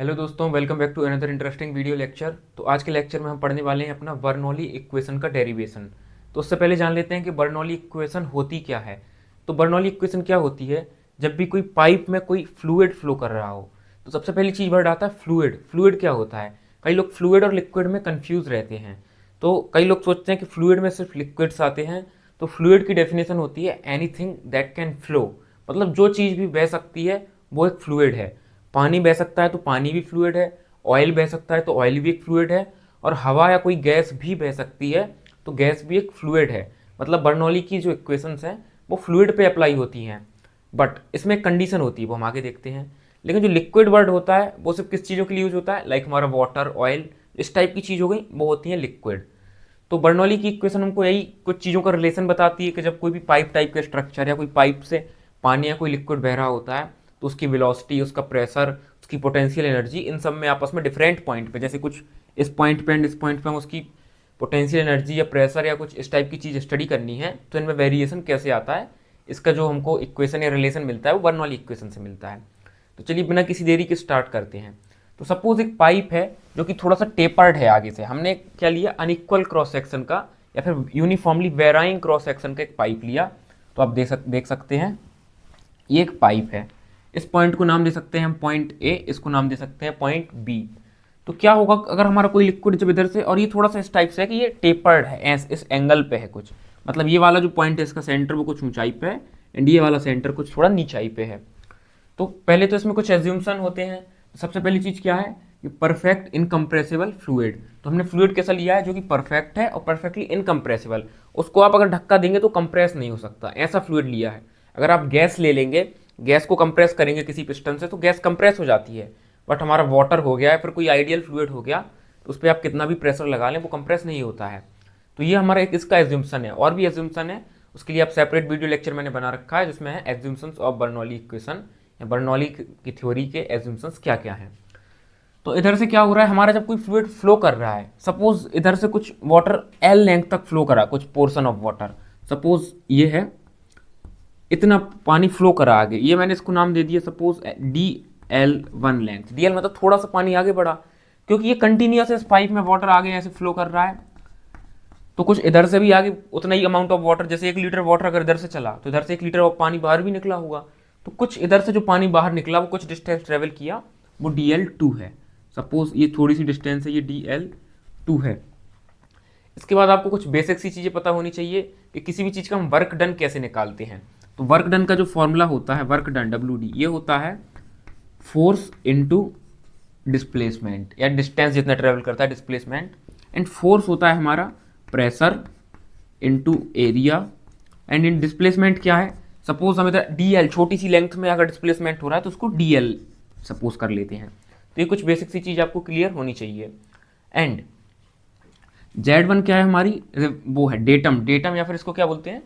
Hello दोस्तों, welcome back to another interesting video lecture. तो आज के लेक्चर में हम पढ़ने वाले हैं अपना बर्नौली इक्वेशन का डेरिवेशन। तो उससे पहले जान लेते हैं कि बर्नौली इक्वेशन होती क्या है। तो बर्नौली इक्वेशन क्या होती है? जब भी कोई पाइप में कोई फ्लूइड फ्लो कर रहा हो तो सबसे पहली चीज़ वर्ड आता है फ्लूइड। फ्लूइड क्या होता है? कई लोग फ्लूइड और लिक्विड में कन्फ्यूज रहते हैं। तो कई लोग सोचते हैं कि फ्लूइड में सिर्फ लिक्विड्स आते हैं। तो फ्लूइड की डेफिनेशन होती है एनीथिंग दैट कैन फ्लो, मतलब जो चीज़ भी बह सकती है वो एक फ्लूइड है। पानी बह सकता है तो पानी भी फ्लूइड है, ऑयल बह सकता है तो ऑयल भी एक फ्लूइड है, और हवा या कोई गैस भी बह सकती है तो गैस भी एक फ्लूइड है। मतलब बर्नौली की जो इक्वेशंस हैं वो फ्लूइड पे अप्लाई होती हैं। बट इसमें एक कंडीशन होती है, वो हम आगे देखते हैं। लेकिन जो लिक्विड वर्ड होता है वो सिर्फ किस चीज़ों के लिए यूज होता है? लाइक हमारा वाटर, ऑयल, इस टाइप की चीज़ हो गई, वो होती है लिक्विड। तो बर्नौली की इक्वेशन हमको यही कुछ चीज़ों का रिलेशन बताती है कि जब कोई भी पाइप टाइप का स्ट्रक्चर या कोई पाइप से पानी या कोई लिक्विड बह रहा होता है तो उसकी वेलोसिटी, उसका प्रेशर, उसकी पोटेंशियल एनर्जी, इन सब में आपस में डिफरेंट पॉइंट पे, जैसे कुछ इस पॉइंट पे एंड इस पॉइंट पे हम उसकी पोटेंशियल एनर्जी या प्रेशर या कुछ इस टाइप की चीज़ स्टडी करनी है तो इनमें वेरिएशन कैसे आता है, इसका जो हमको इक्वेशन या रिलेशन मिलता है वो बर्नौली इक्वेशन से मिलता है। तो चलिए बिना किसी देरी के स्टार्ट करते हैं। तो सपोज एक पाइप है जो कि थोड़ा सा टेपर्ड है आगे से। हमने क्या लिया? अनइक्वल क्रॉस सेक्शन का या फिर यूनिफॉर्मली वेराइंग क्रॉस सेक्शन का एक पाइप लिया। तो आप देख सकते हैं ये एक पाइप है। इस पॉइंट को नाम दे सकते हैं हम पॉइंट ए, इसको नाम दे सकते हैं पॉइंट बी। तो क्या होगा अगर हमारा कोई लिक्विड जब इधर से, और ये थोड़ा सा इस टाइप से है कि ये टेपर्ड है, इस एंगल पे है कुछ, मतलब ये वाला जो पॉइंट है इसका सेंटर वो कुछ ऊंचाई पे है एंड ये वाला सेंटर कुछ थोड़ा नीचाई पे है। तो पहले तो इसमें कुछ एज्यूम्सन होते हैं। सबसे पहली चीज़ क्या है कि परफेक्ट इनकम्प्रेसिबल फ्लूइड। तो हमने फ्लूइड कैसा लिया है? जो कि परफेक्ट है और परफेक्टली इनकम्प्रेसिबल। उसको आप अगर धक्का देंगे तो कंप्रेस नहीं हो सकता, ऐसा फ्लूइड लिया है। अगर आप गैस ले लेंगे, गैस को कंप्रेस करेंगे किसी पिस्टन से तो गैस कंप्रेस हो जाती है। बट हमारा वाटर हो गया या फिर कोई आइडियल फ्लूइड हो गया तो उस पर आप कितना भी प्रेशर लगा लें वो कंप्रेस नहीं होता है। तो ये हमारा एक इसका एज्यूम्सन है। और भी एज्यूम्सन है, उसके लिए आप सेपरेट वीडियो लेक्चर मैंने बना रखा है जिसमें है एज्यूम्सन्स ऑफ बर्नौली इक्वेशन या बर्नौली की थ्योरी के एज्यूम्सन्स क्या क्या हैं। तो इधर से क्या हो रहा है, हमारा जब कोई फ्लूइड फ्लो कर रहा है, सपोज इधर से कुछ वाटर एल लेंथ तक फ्लो करा, कुछ पोर्शन ऑफ वाटर, सपोज ये है, इतना पानी फ्लो करा आगे, ये मैंने इसको नाम दे दिया सपोज DL1 लेंथ। DL मतलब थोड़ा सा पानी आगे बढ़ा, क्योंकि ये कंटिन्यूस इस पाइप में वाटर आगे ऐसे फ्लो कर रहा है। तो कुछ इधर से भी आगे उतना ही अमाउंट ऑफ वाटर, जैसे 1 लीटर वाटर अगर इधर से चला तो इधर से 1 लीटर ऑफ पानी बाहर भी निकला होगा। तो कुछ इधर से जो पानी बाहर निकला वो कुछ डिस्टेंस ट्रेवल किया, वो DL2 है। सपोज ये थोड़ी सी डिस्टेंस है, ये DL2 है। इसके बाद आपको कुछ बेसिक सी चीज़ें पता होनी चाहिए कि किसी भी चीज़ का हम वर्क डन कैसे निकालते हैं। तो वर्क डन का जो फॉर्मूला होता है, वर्क डन WD, ये होता है फोर्स इनटू डिस्प्लेसमेंट, या डिस्टेंस जितना ट्रेवल करता है डिस्प्लेसमेंट, एंड फोर्स होता है हमारा pressure into area, and in displacement क्या है? सपोज हम इधर DL, छोटी सी लेंथ में अगर डिस्प्लेसमेंट हो रहा है तो उसको DL सपोज कर लेते हैं। तो ये कुछ बेसिक सी चीज़ आपको क्लियर होनी चाहिए। एंड Z1 क्या है हमारी? वो है डेटम। डेटम या फिर इसको क्या बोलते हैं?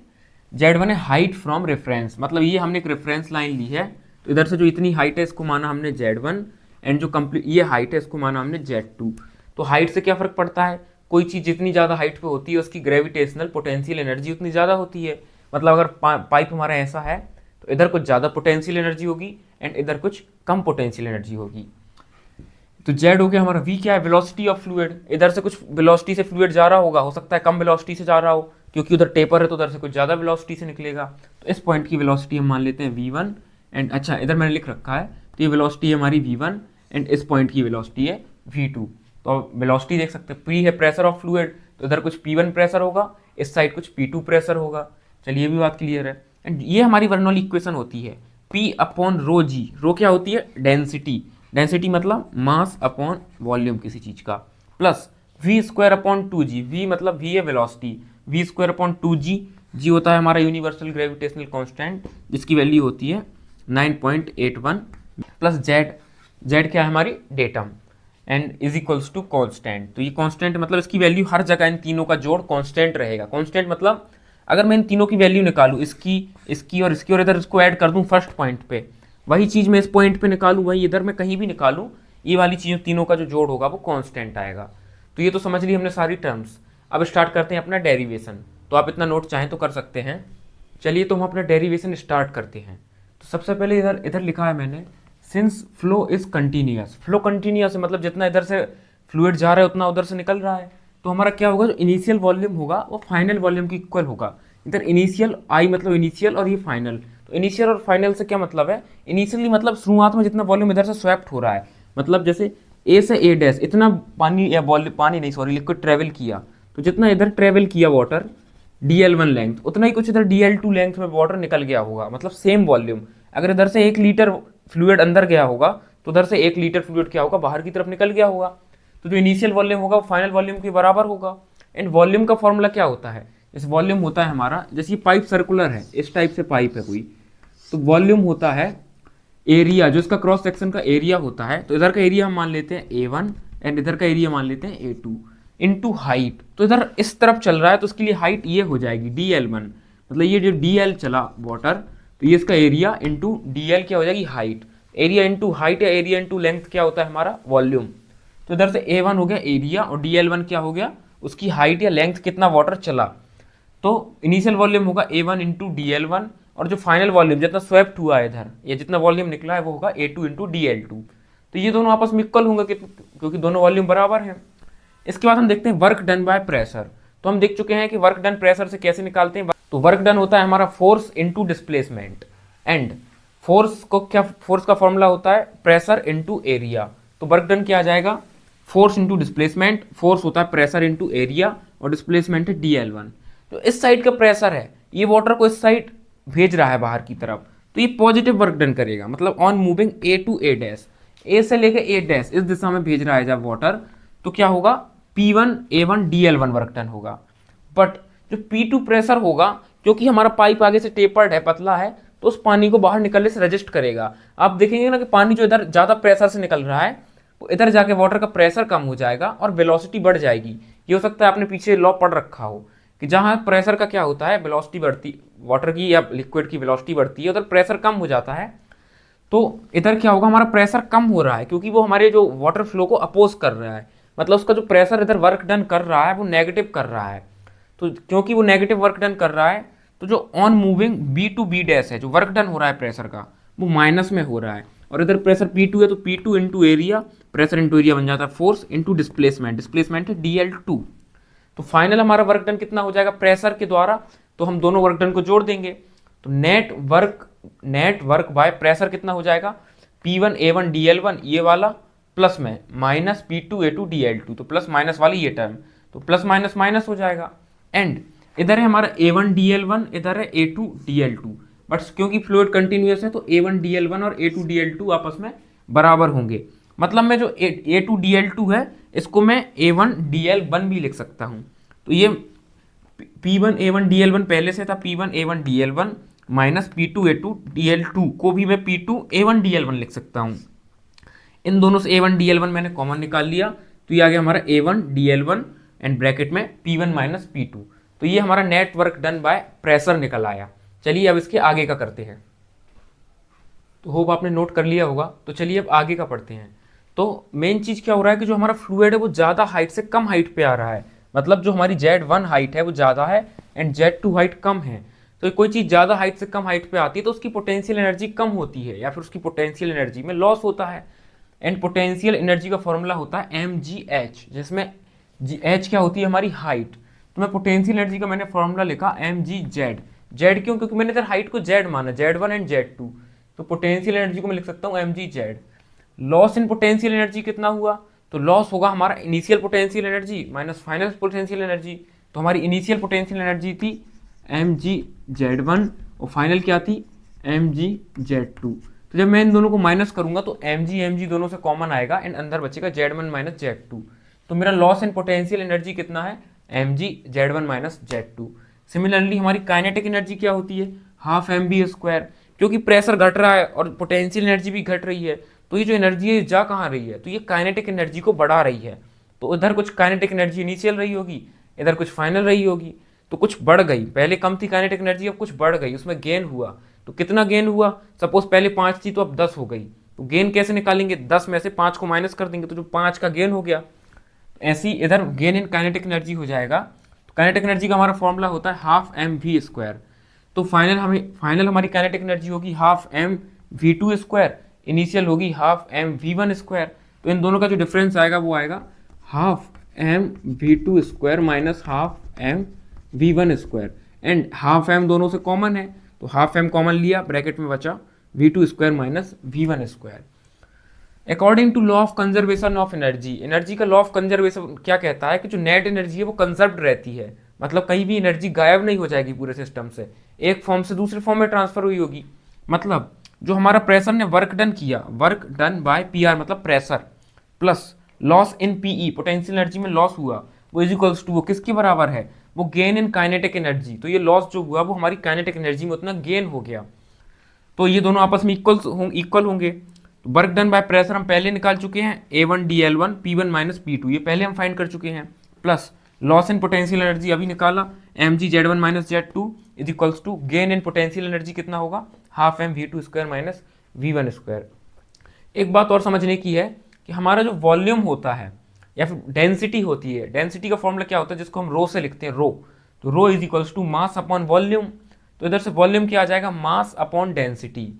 Z1 है हाइट फ्रॉम रेफरेंस, मतलब ये हमने एक रेफरेंस लाइन ली है तो इधर से जो इतनी हाइट है इसको माना हमने Z1, एंड जो कंप्लीट ये हाइट है इसको माना हमने Z2। तो हाइट से क्या फ़र्क पड़ता है? कोई चीज़ जितनी ज़्यादा हाइट पे होती है उसकी ग्रेविटेशनल पोटेंशियल एनर्जी उतनी ज़्यादा होती है। मतलब अगर पाइप हमारा ऐसा है तो इधर कुछ ज़्यादा पोटेंशियल एनर्जी होगी एंड इधर कुछ कम पोटेंशियल एनर्जी होगी। तो जेड हो गया हमारा। वी क्या है? Velocity of fluid. इधर से कुछ वेलोसिटी से फ्लूइड जा रहा होगा, हो सकता है कम वेलोसिटी से जा रहा हो क्योंकि उधर टेपर है तो उधर से कुछ ज़्यादा वेलोसिटी से निकलेगा। तो इस पॉइंट की वेलोसिटी हम मान लेते हैं V1, एंड अच्छा इधर मैंने लिख रखा है तो ये वेलोसिटी है हमारी V1 एंड इस पॉइंट की वेलोसिटी है V2। तो वेलोसिटी देख सकते हैं, P है प्रेशर ऑफ फ्लूइड तो इधर कुछ P1 प्रेशर होगा, इस साइड कुछ P2 प्रेशर होगा। चलिए ये भी बात क्लियर है। एंड ये हमारी बर्नौली इक्वेशन होती है P अपॉन रो जी। रो क्या होती है? डेंसिटी। डेंसिटी मतलब मास अपॉन वॉल्यूम किसी चीज का, plus V square upon 2g। V मतलब वी है velocity, V square upon 2g। G होता है हमारा यूनिवर्सल ग्रेविटेशनल कांस्टेंट जिसकी वैल्यू होती है 9.81, प्लस जेड। जेड क्या है हमारी? Datum, and is equals to constant. तो ये कॉन्स्टेंट मतलब इसकी वैल्यू हर जगह इन तीनों का जोड़ कॉन्स्टेंट रहेगा। कॉन्स्टेंट मतलब अगर मैं इन तीनों की वैल्यू निकालूं, इसकी और इधर इसको ऐड कर दूं फर्स्ट पॉइंट पे, वही चीज़ मैं इस पॉइंट पे निकालूं, वही इधर मैं कहीं भी निकालूं, ये वाली चीज़ों तीनों का जो जोड़ होगा वो कांस्टेंट आएगा। तो ये तो समझ ली हमने सारी टर्म्स। अब स्टार्ट करते हैं अपना डेरिवेशन। तो आप इतना नोट चाहें तो कर सकते हैं। चलिए तो हम अपना डेरिवेशन स्टार्ट करते हैं। तो सबसे पहले इधर इधर लिखा है मैंने since flow is continuous, flow continuous है मतलब जितना इधर से फ्लूइड जा रहा है उतना उधर से निकल रहा है, तो हमारा क्या होगा, जो इनिशियल वॉल्यूम होगा वो फाइनल वॉल्यूम की इक्वल होगा। इधर इनिशियल आई मतलब इनिशियल और ये फाइनल, तो इनिशियल और फाइनल से क्या मतलब है, इनिशियली मतलब शुरुआत में जितना वॉल्यूम इधर से स्वैप्ट हो रहा है, मतलब जैसे ए से ए डैश इतना पानी या पानी नहीं सॉरी लिक्विड ट्रेवल किया, तो जितना इधर ट्रेवल किया वाटर DL1 लेंथ उतना ही कुछ इधर DL2 लेंथ में वाटर निकल गया होगा, मतलब सेम वॉल्यूम। अगर इधर से 1 लीटर फ्लूइड अंदर गया होगा तो उधर से 1 लीटर फ्लूइड क्या होगा, बाहर की तरफ निकल गया होगा, तो जो इनिशियल वॉल्यूम होगा वो फाइनल वॉल्यूम के बराबर होगा। एंड वॉल्यूम का फॉर्मूला क्या होता है, इस वॉल्यूम होता है हमारा, जैसे पाइप सर्कुलर है, इस टाइप से पाइप है कोई, तो वॉल्यूम होता है एरिया, जो इसका क्रॉस सेक्शन का एरिया होता है, तो इधर का एरिया हम मान लेते हैं A1 एंड इधर का एरिया मान लेते हैं A2 इंटू हाइट, तो इधर इस तरफ चल रहा है तो उसके लिए हाइट ये हो जाएगी DL1, मतलब ये जो DL चला वाटर, तो ये इसका एरिया इंटू DL क्या हो जाएगी हाइट, एरिया इंटू हाइट या एरिया इंटू लेंथ क्या होता है हमारा वॉल्यूम। तो इधर से A1 हो गया एरिया और DL1 क्या हो गया उसकी हाइट या लेंथ कितना वाटर चला, तो इनिशियल वॉल्यूम होगा A1 इंटू DL1 और जो फाइनल वॉल्यूम जितना स्वेप्ट हुआ है इधर या जितना वॉल्यूम निकला है वो होगा A2 इंटू DL2। तो ये दोनों आपस में इक्वल होंगे क्योंकि दोनों वॉल्यूम बराबर हैं। इसके बाद हम देखते हैं वर्क डन बाय प्रेशर, तो हम देख चुके हैं कि वर्क डन प्रेशर से कैसे निकालते हैं। तो वर्क डन होता है हमारा force into displacement, and force को क्या, फोर्स का फॉर्मूला होता है प्रेशर इंटू एरिया, तो वर्क डन क्या आ जाएगा फोर्स इंटू डिस्प्लेसमेंट, फोर्स होता है प्रेशर इंटू एरिया और डिस्प्लेसमेंट है DL1। तो इस साइड का प्रेशर है, ये वाटर को इस साइड भेज रहा है बाहर की तरफ, तो ये पॉजिटिव वर्क डन करेगा, मतलब on moving A to A dash, A से लेके A डैश इस दिशा में भेज रहा है जब वाटर, तो क्या होगा P1 A1 DL1 work done होगा। बट जो P2 प्रेशर होगा, क्योंकि हमारा पाइप आगे से टेपर्ड है, पतला है, तो उस पानी को बाहर निकलने से रजिस्ट करेगा। आप देखेंगे ना कि पानी जो इधर ज़्यादा प्रेशर से निकल रहा है वो इधर जाके वाटर का प्रेशर कम हो जाएगा और वेलोसिटी बढ़ जाएगी। ये हो सकता है आपने पीछे लॉ पढ़ रखा हो कि जहाँ प्रेशर का क्या होता है, वेलोसिटी बढ़ती, वाटर की या लिक्विड की वेलोसिटी बढ़ती है, उधर प्रेशर कम हो जाता है। तो इधर क्या होगा, हमारा प्रेशर कम हो रहा है क्योंकि वो हमारे जो वाटर फ्लो को अपोज कर रहा है, मतलब उसका जो प्रेशर इधर वर्क डन कर रहा है वो नेगेटिव कर रहा है। तो क्योंकि वो नेगेटिव वर्क डन कर रहा है, तो जो on moving B to B dash है, जो वर्क डन हो रहा है प्रेशर का, वो माइनस में हो रहा है, और इधर प्रेशर P2 है तो P2 into area, pressure into area बन जाता है फोर्स इंटू डिस्प्लेसमेंट, डिस्प्लेसमेंट है DL2। तो फाइनल हमारा वर्क डन कितना हो जाएगा प्रेशर के द्वारा, तो हम दोनों वर्क डन को जोड़ देंगे, तो नेट वर्क बाय प्रेशर कितना हो जाएगा P1 A1 DL1 ये वाला प्लस में माइनस P2 A2 DL2, तो प्लस माइनस वाली ये टर्म, तो प्लस माइनस माइनस हो जाएगा। एंड इधर है हमारा A1 DL1, इधर है A2 DL2, बट क्योंकि फ्लूइड कंटिन्यूअस है तो A1 DL1 और A2 DL2 आपस में बराबर होंगे। मतलब मैं जो A2 DL2 है इसको मैं A1 DL1 भी लिख सकता हूँ। तो ये P1 A1 DL1 पहले से था P1 A1 DL1 minus P2 A2 DL2 को भी मैं P2 A1 DL1 लिख सकता हूँ। इन दोनों से A1 DL1 मैंने कॉमन निकाल लिया, तो ये आ गया हमारा A1 DL1 एंड ब्रैकेट में P1 माइनस P2। तो ये हमारा net work done by pressure निकल आया। चलिए अब इसके आगे का करते हैं। तो होप आपने नोट कर लिया होगा, तो चलिए अब आगे का पढ़ते हैं। तो मेन चीज़ क्या हो रहा है कि जो हमारा फ्लूइड है वो ज़्यादा हाइट से कम हाइट पे आ रहा है, मतलब जो हमारी Z1 हाइट है वो ज़्यादा है एंड Z2 हाइट कम है। तो कोई चीज़ ज़्यादा हाइट से कम हाइट पे आती है तो उसकी पोटेंशियल एनर्जी कम होती है या फिर उसकी पोटेंशियल एनर्जी में लॉस होता है। एंड पोटेंशियल एनर्जी का फॉर्मूला होता है mgh, जिसमें h क्या होती है हमारी हाइट। तो मैं पोटेंशियल एनर्जी का मैंने फॉर्मूला लिखा mgz। z क्यों, क्योंकि मैंने इधर हाइट को z माना, Z1 एंड Z2, तो पोटेंशियल एनर्जी को मैं लिख सकता हूँ mgz। Loss in potential energy कितना हुआ, तो लॉस होगा हमारा initial potential energy minus final potential energy. तो हमारी इनिशियल पोटेंशियल एनर्जी थी mgz1 और फाइनल क्या थी mgz2। तो जब मैं इन दोनों को माइनस करूंगा तो mg दोनों से कॉमन आएगा एंड अंदर बचेगा Z1 माइनस Z2। तो मेरा लॉस इन पोटेंशियल एनर्जी कितना है mgz1 माइनस Z2। सिमिलरली हमारी काइनेटिक एनर्जी क्या होती है हाफ mv², क्योंकि प्रेशर घट रहा है और पोटेंशियल एनर्जी भी घट रही है, तो ये जो एनर्जी है जा कहाँ रही है, तो ये काइनेटिक एनर्जी को बढ़ा रही है। तो उधर कुछ काइनेटिक एनर्जी इनिशियल रही होगी, इधर कुछ फाइनल रही होगी, तो कुछ बढ़ गई, पहले कम थी काइनेटिक एनर्जी अब कुछ बढ़ गई, उसमें गेन हुआ। तो कितना गेन हुआ, सपोज पहले 5 थी तो अब 10 हो गई। तो गेन कैसे निकालेंगे, 10 में से 5 को माइनस कर देंगे तो जो 5 का गेन हो गया। ऐसी इधर गेन इन काइनेटिक एनर्जी हो जाएगा। तो काइनेटिक एनर्जी का हमारा फॉर्मूला होता है हाफ mv²। तो फाइनल हमारी काइनेटिक एनर्जी होगी हाफ mv²। इनिशियल होगी half M v one square, तो इन दोनों का जो डिफरेंस आएगा वो आएगा half M we two square minus half M v one square, and half m दोनों से कॉमन है तो हाफ एम कॉमन लिया, ब्रैकेट में बचा v two square minus we one square. According to law of conservation of energy, energy का law of conservation क्या कहता है कि जो नेट एनर्जी है वो कंजर्व्ड रहती है, मतलब कहीं भी एनर्जी गायब नहीं हो जाएगी पूरे सिस्टम से, एक फॉर्म से दूसरे फॉर्म में ट्रांसफर हुई होगी। मतलब जो हमारा प्रेशर ने वर्क डन किया, work done by P R मतलब pressure, plus loss in PE potential energy में लॉस हुआ, वो इज इक्वल्स टू वो किसके बराबर है, वो गेन इन काइनेटिक एनर्जी। तो ये लॉस जो हुआ वो हमारी काइनेटिक एनर्जी में उतना गेन हो गया, तो ये दोनों आपस में इक्वल होंगे। वर्क डन बाय प्रेशर हम पहले निकाल चुके हैं, A1 DL1 P1 minus P2, ये पहले हम फाइंड कर चुके हैं, plus loss in potential energy अभी निकाला mg Z1 minus Z2 is equals to gain in potential energy कितना होगा, half M we two square minus we one square. एक बात और समझने की है कि हमारा जो वॉल्यूम होता है या फिर डेंसिटी होती है, डेंसिटी का फॉर्मूला क्या होता है जिसको हम रो से लिखते हैं, रो, तो rho is equals to mass upon volume, तो इधर से वॉल्यूम क्या आ जाएगा, मास अपॉन डेंसिटी।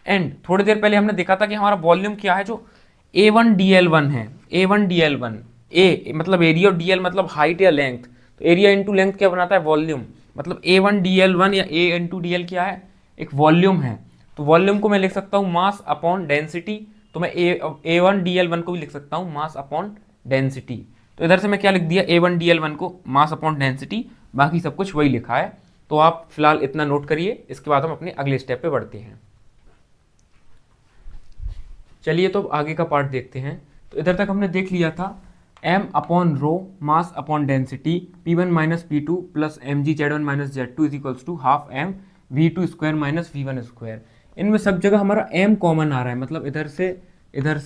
एंड थोड़ी देर पहले हमने देखा था कि हमारा वॉल्यूम क्या है, जो A1 DL1 है, A1 DL1, A मतलब एरिया और DL मतलब हाइट या लेंथ, तो एरिया इंटू लेंथ क्या बनाता है, वॉल्यूम, मतलब A1 DL1 या A इंटू DL क्या है, एक वॉल्यूम है, तो वॉल्यूम को मैं लिख सकता हूँ मास अपॉन डेंसिटी, तो मैं A1 DL1 को भी लिख सकता हूँ मास अपॉन डेंसिटी। तो इधर से मैं क्या लिख दिया, A1 DL1 को मास अपॉन डेंसिटी, बाकी सब कुछ वही लिखा है, तो आप फिलहाल इतना नोट करिए, इसके बाद हम अपने अगले स्टेप पे बढ़ते हैं। चलिए तो अब आगे का पार्ट देखते हैं। तो इधर तक हमने देख लिया था m upon rho mass upon density P1 minus P2 plus mg Z1 minus Z2 is equals to half m V2 square minus V1 square. इनमें सब जगह हमारा m कॉमन आ रहा है, मतलब इधर से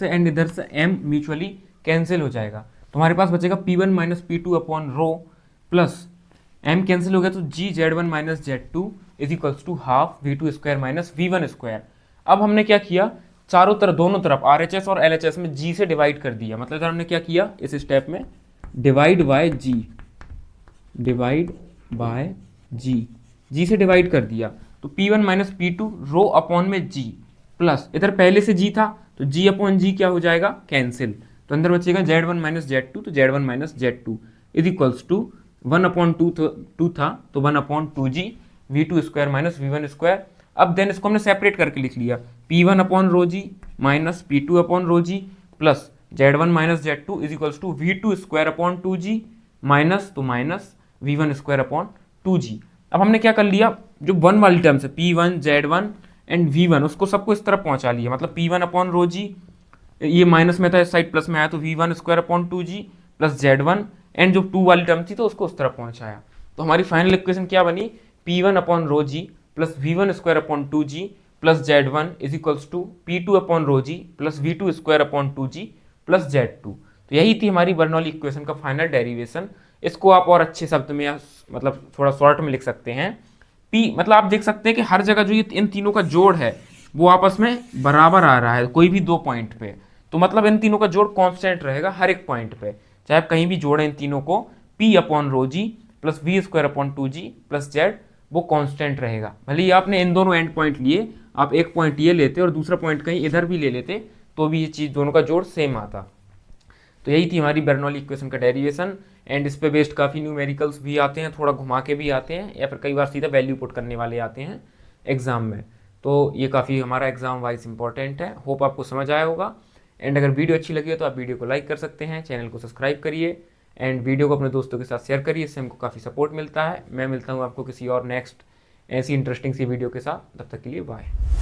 एंड इधर से m म्यूचुअली कैंसिल हो जाएगा, तो हमारे पास बचेगा P1 minus P2 upon rho plus m cancel हो गया तो g Z1 minus Z2 is equals to half V2 square minus V1 square. अब हमने क्या किया, चारों तरफ दोनों तरफ RHS और LHS में G से डिवाइड कर दिया, मतलब इधर हमने क्या किया इस स्टेप में, डिवाइड बाय G से डिवाइड कर दिया, तो P1 minus P2 rho upon में G प्लस इधर पहले से G था तो G अपॉन G क्या हो जाएगा, कैंसिल, तो अंदर बचेगा Z1 माइनस Z2, तो Z1 minus Z2 is equals to 1 upon 2 था तो 1 upon 2G V2 square minus V1 square. अब देन इसको हमने सेपरेट करके लिख लिया, P1 upon rho g minus P2 upon rho ji plus Z1 minus Z2 is equals to V2 square upon 2G minus तो minus V1 square upon 2G। अब हमने क्या कर लिया, जो वन वाली टर्म है P1 Z1 एंड V1 उसको सबको इस तरफ पहुंचा लिया, मतलब P1 अपॉन रो जी, ये माइनस में था इस साइड प्लस में आया तो V1 square upon 2G plus Z1 and जो 2 वाली टर्म थी तो उसको उस तरफ पहुंचाया, तो हमारी फाइनल इक्वेशन क्या बनी, P1 upon rho ji plus V1 square upon 2G plus Z1 is equals to P2 upon rho ji plus V2 square upon 2G plus Z2। तो यही थी हमारी बर्नौली इक्वेशन का फाइनल डेरिवेशन। इसको आप और अच्छे शब्द में या मतलब थोड़ा शॉर्ट में लिख सकते हैं, P मतलब आप देख सकते हैं कि हर जगह जो ये इन तीनों का जोड़ है वो आपस में बराबर आ रहा है कोई भी 2 पॉइंट पे, तो मतलब इन तीनों का जोड़ कांस्टेंट रहेगा हर एक पॉइंट पे, चाहे आप कहीं भी जोड़ें इन तीनों को, P अपॉन रो जी plus V square upon 2G plus Z वो कांस्टेंट रहेगा। भले ही आपने इन दोनों एंड पॉइंट लिए, आप एक पॉइंट ये लेते और दूसरा पॉइंट कहीं इधर भी ले लेते तो भी ये चीज़ दोनों का जोड़ सेम आता। तो यही थी हमारी बर्नौली इक्वेशन का डेरिवेशन, एंड इस पे बेस्ड काफ़ी न्यूमेरिकल्स भी आते हैं, थोड़ा घुमा के भी आते हैं, या फिर कई बार सीधा वैल्यू पुट करने वाले आते हैं एग्जाम में, तो ये काफ़ी हमारा एग्जाम वाइज इंपॉर्टेंट है। होप आपको समझ आया होगा, एंड अगर वीडियो अच्छी लगी हो तो आप वीडियो को लाइक कर सकते हैं, चैनल को सब्सक्राइब करिए एंड वीडियो को अपने दोस्तों के साथ शेयर करिए, इससे हमको काफ़ी सपोर्ट मिलता है। मैं मिलता हूँ आपको किसी और नेक्स्ट ऐसी इंटरेस्टिंग सी वीडियो के साथ, तब तक के लिए बाय।